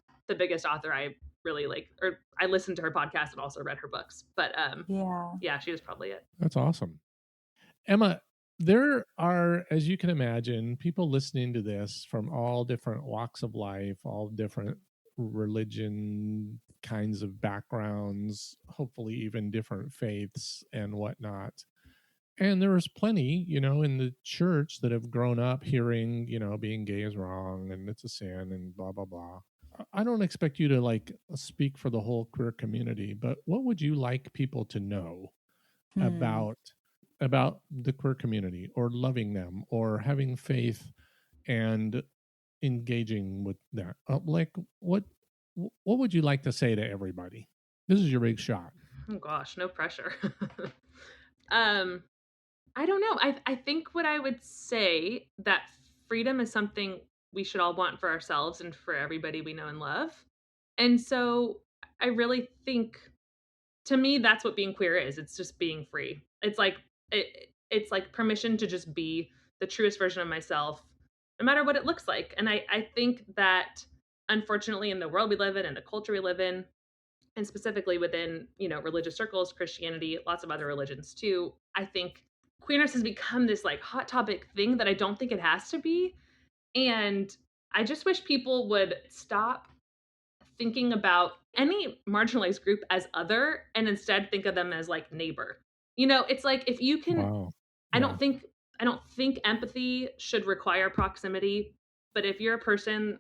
author I really like, or I listened to her podcast and also read her books. But yeah, she was probably it. That's awesome. Emma, there are, as you can imagine, people listening to this from all different walks of life, all different religion kinds of backgrounds, hopefully even different faiths and whatnot. And there's plenty, in the church that have grown up hearing, being gay is wrong and it's a sin and blah, blah, blah. I don't expect you to speak for the whole queer community, but what would you like people to know about the queer community, or loving them, or having faith and engaging with that? What would you like to say to everybody? This is your big shot. Oh gosh, no pressure. I don't know. I think what I would say, that freedom is something we should all want for ourselves and for everybody we know and love. And so I really think, to me, that's what being queer is. It's just being free. It's it's like permission to just be the truest version of myself, no matter what it looks like. And I think that, unfortunately, in the world we live in and the culture we live in, and specifically within, religious circles, Christianity, lots of other religions too, I think queerness has become this hot topic thing that I don't think it has to be. And I just wish people would stop thinking about any marginalized group as other and instead think of them as neighbor. It's if you can, wow. I don't think empathy should require proximity, but if you're a person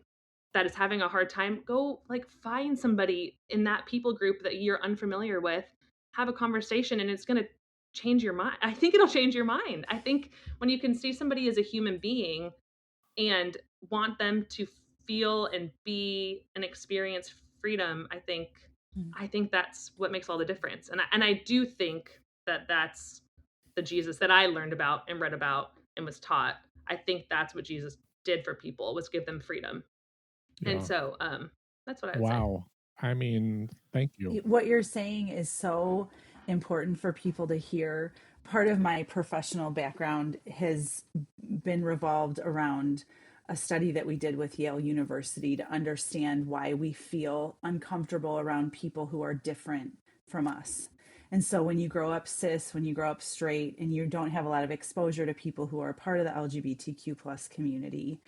that is having a hard time, go like find somebody in that people group that you're unfamiliar with, have a conversation, and it's going to change your mind. I think it'll change your mind. I think when you can see somebody as a human being and want them to feel and be and experience freedom, I think that's what makes all the difference. And I do think that that's the Jesus that I learned about and read about and was taught. I think that's what Jesus did for people, was give them freedom. Yeah. And so that's what I would say. Wow. I mean, thank you. What you're saying is so important for people to hear. Part of my professional background has been revolved around a study that we did with Yale University to understand why we feel uncomfortable around people who are different from us. And so when you grow up cis, when you grow up straight, and you don't have a lot of exposure to people who are part of the LGBTQ plus community,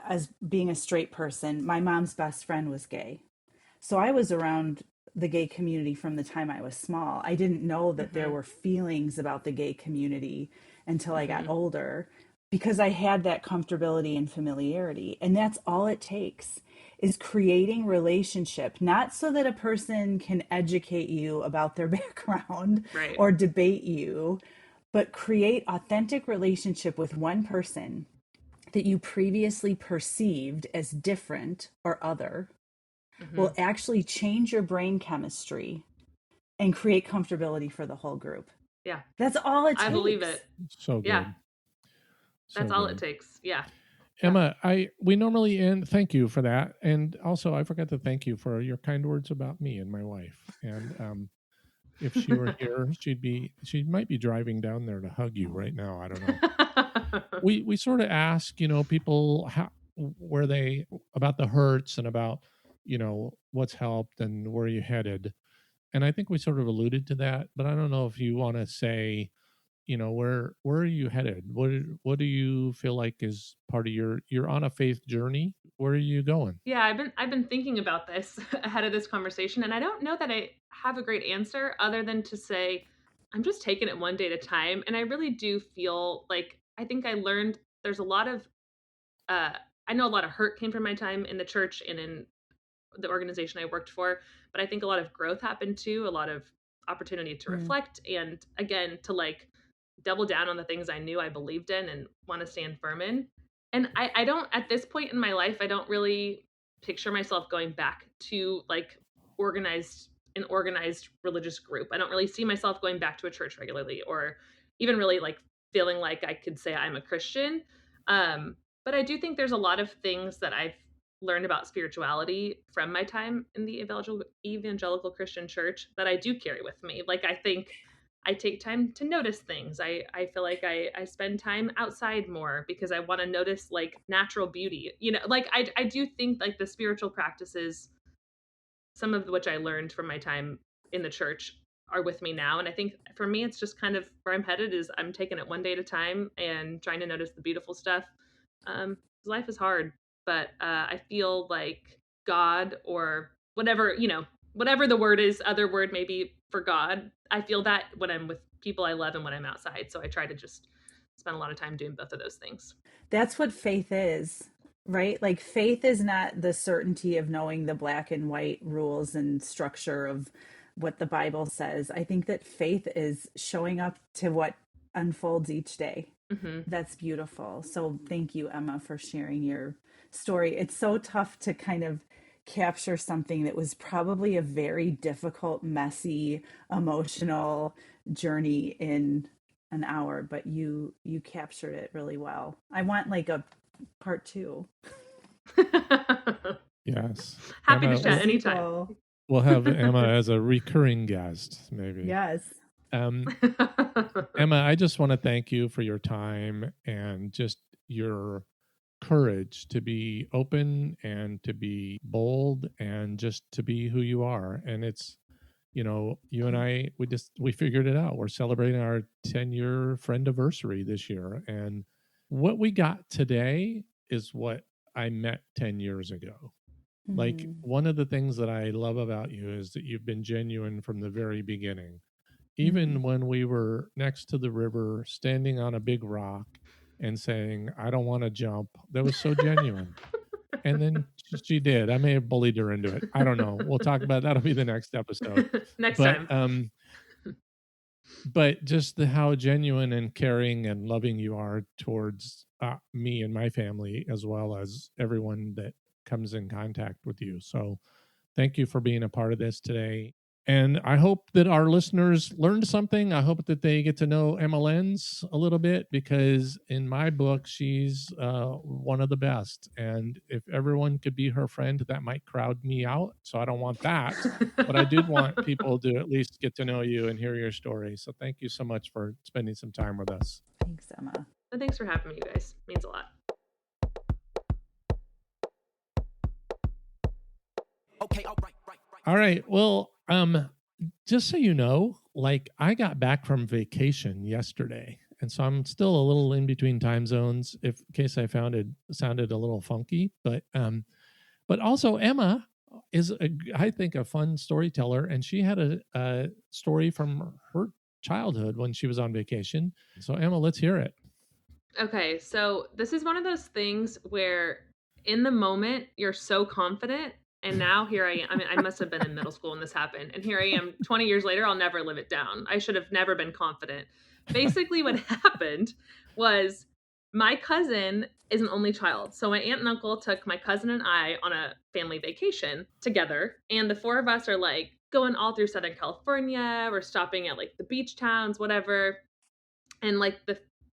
as being a straight person, my mom's best friend was gay. So I was around the gay community from the time I was small. I didn't know that there were feelings about the gay community until I got older, because I had that comfortability and familiarity. And that's all it takes, is creating relationship, not so that a person can educate you about their background Right. or debate you, but create authentic relationship with one person that you previously perceived as different or other, will actually change your brain chemistry and create comfortability for the whole group. Yeah. That's all it takes. I believe it. So good. Yeah. So That's all good. it takes. Yeah. Emma, we normally end. Thank you for that, and also I forgot to thank you for your kind words about me and my wife. And if she were here, she might be driving down there to hug you right now. I don't know. we sort of ask, people where they about the hurts and about what's helped and where you headed, and I think we sort of alluded to that, but I don't know if you want to say, where are you headed? What do you feel like is part of you're on a faith journey? Where are you going? Yeah, I've been thinking about this ahead of this conversation, and I don't know that I have a great answer other than to say I'm just taking it one day at a time. And I really do feel like, I think I learned there's a lot of I know a lot of hurt came from my time in the church and in the organization I worked for, but I think a lot of growth happened too, a lot of opportunity to reflect, and again to like double down on the things I knew I believed in and want to stand firm in. And I don't, at this point in my life, I don't really picture myself going back to like an organized religious group. I don't really see myself going back to a church regularly, or even really like feeling like I could say I'm a Christian. But I do think there's a lot of things that I've learned about spirituality from my time in the evangelical Christian church that I do carry with me. Like, I think I take time to notice things. I feel like I spend time outside more because I want to notice like natural beauty. Like I do think like the spiritual practices, some of which I learned from my time in the church, are with me now. And I think for me, it's just kind of where I'm headed is I'm taking it one day at a time and trying to notice the beautiful stuff. Life is hard, but I feel like God, or whatever, whatever the word is, other word maybe for God, I feel that when I'm with people I love and when I'm outside. So I try to just spend a lot of time doing both of those things. That's what faith is, right? Like, faith is not the certainty of knowing the black and white rules and structure of what the Bible says. I think that faith is showing up to what unfolds each day. That's beautiful. So thank you, Emma, for sharing your story. It's so tough to kind of capture something that was probably a very difficult, messy, emotional journey in an hour, but you captured it really well. I want like a part 2. Yes. Happy Emma, to chat anytime. We'll have Emma as a recurring guest, maybe. Yes. Emma, I just want to thank you for your time and just your courage to be open and to be bold and just to be who you are. And it's, you and I, we figured it out. We're celebrating our 10-year friend anniversary this year. And what we got today is what I met 10 years ago. Like, one of the things that I love about you is that you've been genuine from the very beginning. Even when we were next to the river, standing on a big rock and saying, I don't want to jump, that was so genuine. And then she did. I may have bullied her into it. I don't know. We'll talk about that'll be the next episode. Next time. But just how genuine and caring and loving you are towards me and my family, as well as everyone that comes in contact with you. So thank you for being a part of this today. And I hope that our listeners learned something. I hope that they get to know Emma Lenz a little bit, because in my book, she's one of the best. And if everyone could be her friend, that might crowd me out. So I don't want that. But I did want people to at least get to know you and hear your story. So thank you so much for spending some time with us. Thanks, Emma. And thanks for having me, you guys. It means a lot. Okay, all right. Well, just so you know, like I got back from vacation yesterday, and so I'm still a little in between time zones. In case I sounded a little funky, but also Emma is I think a fun storyteller, and she had a story from her childhood when she was on vacation. So Emma, let's hear it. Okay, so this is one of those things where in the moment you're so confident. And now here I am. I mean, I must have been in middle school when this happened. And here I am 20 years later, I'll never live it down. I should have never been confident. Basically what happened was my cousin is an only child. So my aunt and uncle took my cousin and I on a family vacation together. And the four of us are like going all through Southern California. We're stopping at like the beach towns, whatever. And like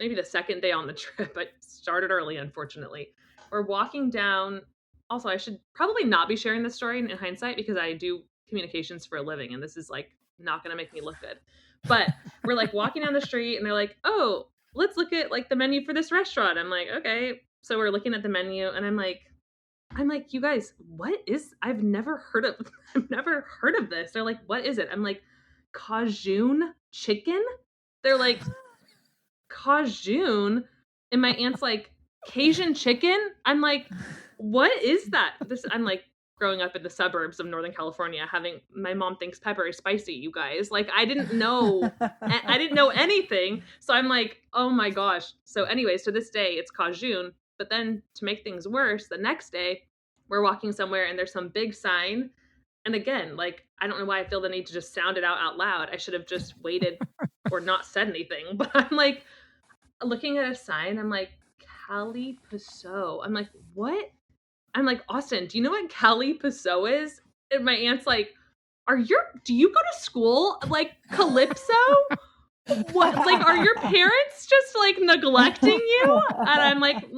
maybe the second day on the trip, I started early, unfortunately. We're walking down. Also, I should probably not be sharing this story in hindsight, because I do communications for a living, and this is like not going to make me look good. But we're like walking down the street, and they're like, "Oh, let's look at like the menu for this restaurant." I'm like, "Okay." So we're looking at the menu, and I'm like, "You guys, what is? I've never heard of this." They're like, "What is it?" I'm like, "Cajun chicken." They're like, "Cajun," and my aunt's like, "Cajun chicken." I'm like, what is that? I'm like growing up in the suburbs of Northern California, my mom thinks pepper is spicy, you guys. Like I didn't know anything. So I'm like, oh my gosh. So anyways, to this day it's Cajun. But then to make things worse, the next day we're walking somewhere and there's some big sign. And again, like, I don't know why I feel the need to just sound it out loud. I should have just waited or not said anything. But I'm like looking at a sign. I'm like, Cali Paso. I'm like, what? I'm like, Austin, do you know what Cali Paso is? And my aunt's like, do you go to school like Calypso? What? Like, are your parents just like neglecting you? And I'm like,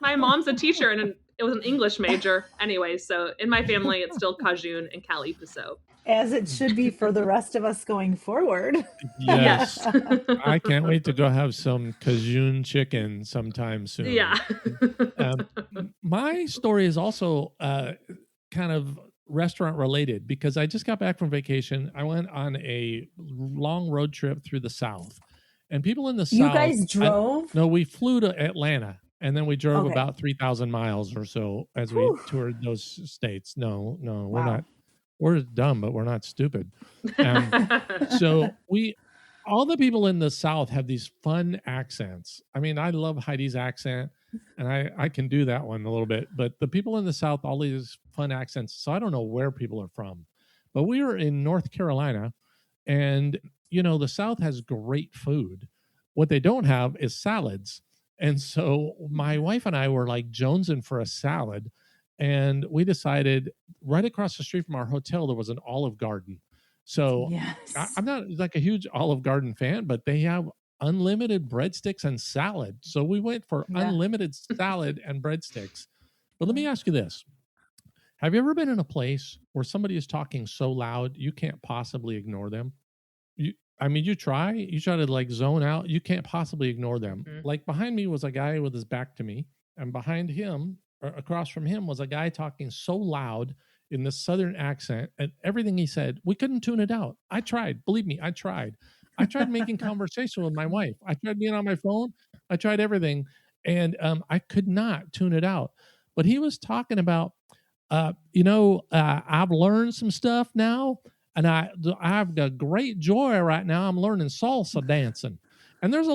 my mom's a teacher and it was an English major. Anyway, so in my family, it's still Cajun and Cali Paso. As it should be for the rest of us going forward. Yes. I can't wait to go have some Cajun chicken sometime soon. Yeah. My story is also kind of restaurant related, because I just got back from vacation. I went on a long road trip through the South, and people in the South. You guys drove? No, we flew to Atlanta, and then we drove about 3,000 miles or so as we toured those states. No, we're not. We're dumb, but we're not stupid. So all the people in the South have these fun accents. I mean, I love Heidi's accent, and I can do that one a little bit. But the people in the South, all these fun accents. So I don't know where people are from. But we were in North Carolina, and, the South has great food. What they don't have is salads. And so my wife and I were like jonesing for a salad. And we decided right across the street from our hotel, there was an Olive Garden. So I'm not like a huge Olive Garden fan, but they have unlimited breadsticks and salad. So we went for unlimited salad and breadsticks. But let me ask you this. Have you ever been in a place where somebody is talking so loud, you can't possibly ignore them? You try to like zone out. You can't possibly ignore them. Mm-hmm. Like behind me was a guy with his back to me, and behind him, across from him, was a guy talking so loud in this Southern accent, and everything he said, we couldn't tune it out. I tried. Believe me, I tried. I tried making conversation with my wife. I tried being on my phone. I tried everything, and I could not tune it out. But he was talking about, I've learned some stuff now, and I have a great joy right now. I'm learning salsa dancing. And there's a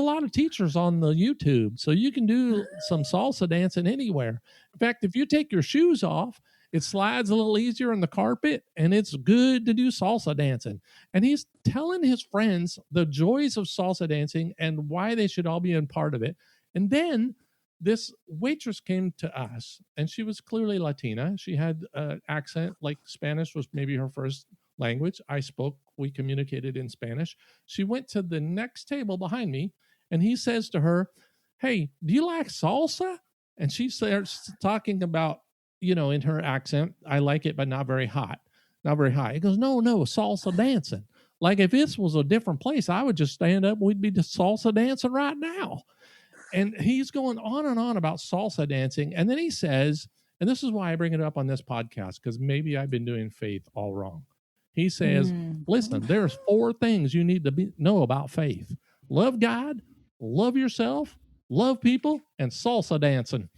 lot of teachers on the YouTube, so you can do some salsa dancing anywhere. In fact, if you take your shoes off, it slides a little easier on the carpet, and it's good to do salsa dancing. And he's telling his friends the joys of salsa dancing and why they should all be in part of it. And then this waitress came to us, and she was clearly Latina. She had an accent like Spanish was maybe her first language. We communicated in Spanish. She went to the next table behind me, and he says to her, "Hey, do you like salsa?" And she starts talking about, in her accent, "I like it, but not very hot, not very high." He goes, no, salsa dancing. Like if this was a different place, I would just stand up. We'd be just salsa dancing right now. And he's going on and on about salsa dancing. And then he says, and this is why I bring it up on this podcast, because maybe I've been doing faith all wrong. He says, listen, there's 4 things you need to know about faith. Love God, love yourself, love people, and salsa dancing.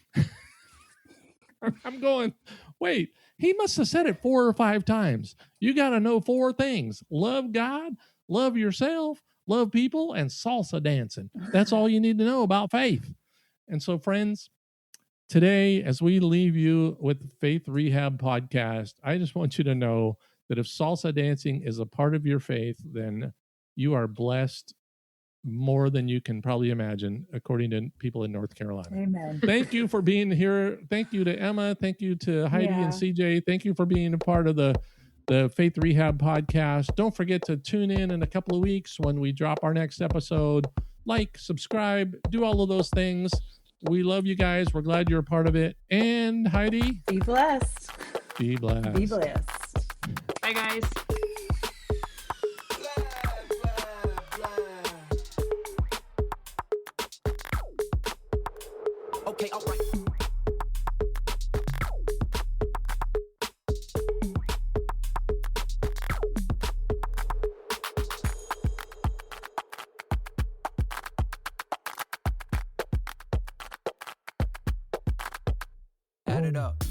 I'm going, wait, he must have said it 4 or 5 times. You got to know 4 things. Love God, love yourself, love people, and salsa dancing. That's all you need to know about faith. And so, friends, today, as we leave you with the Faith Rehab podcast, I just want you to know that if salsa dancing is a part of your faith, then you are blessed more than you can probably imagine, according to people in North Carolina. Amen. Thank you for being here. Thank you to Emma. Thank you to Heidi and CJ. Thank you for being a part of the Faith Rehab podcast. Don't forget to tune in a couple of weeks when we drop our next episode. Like, subscribe, do all of those things. We love you guys. We're glad you're a part of it. And Heidi, be blessed. Be blessed. Be blessed. Bye, guys. Okay, all right. Add it up.